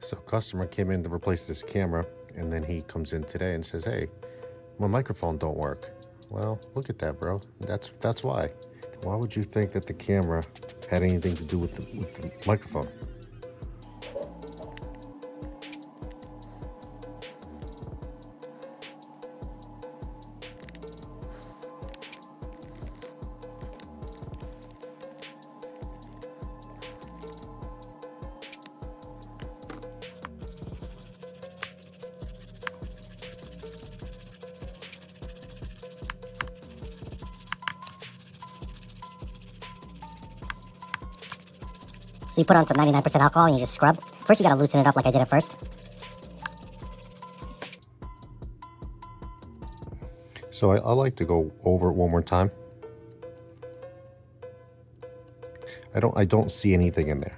So customer came in to replace this camera, and then he comes in today and says, hey, my microphone don't work. Well, look at that, bro. That's why. Why would you think that the camera had anything to do with the microphone? So you put on some 99% alcohol and you just scrub. First you gotta loosen it up like I did at first. So I like to go over it one more time. I don't see anything in there.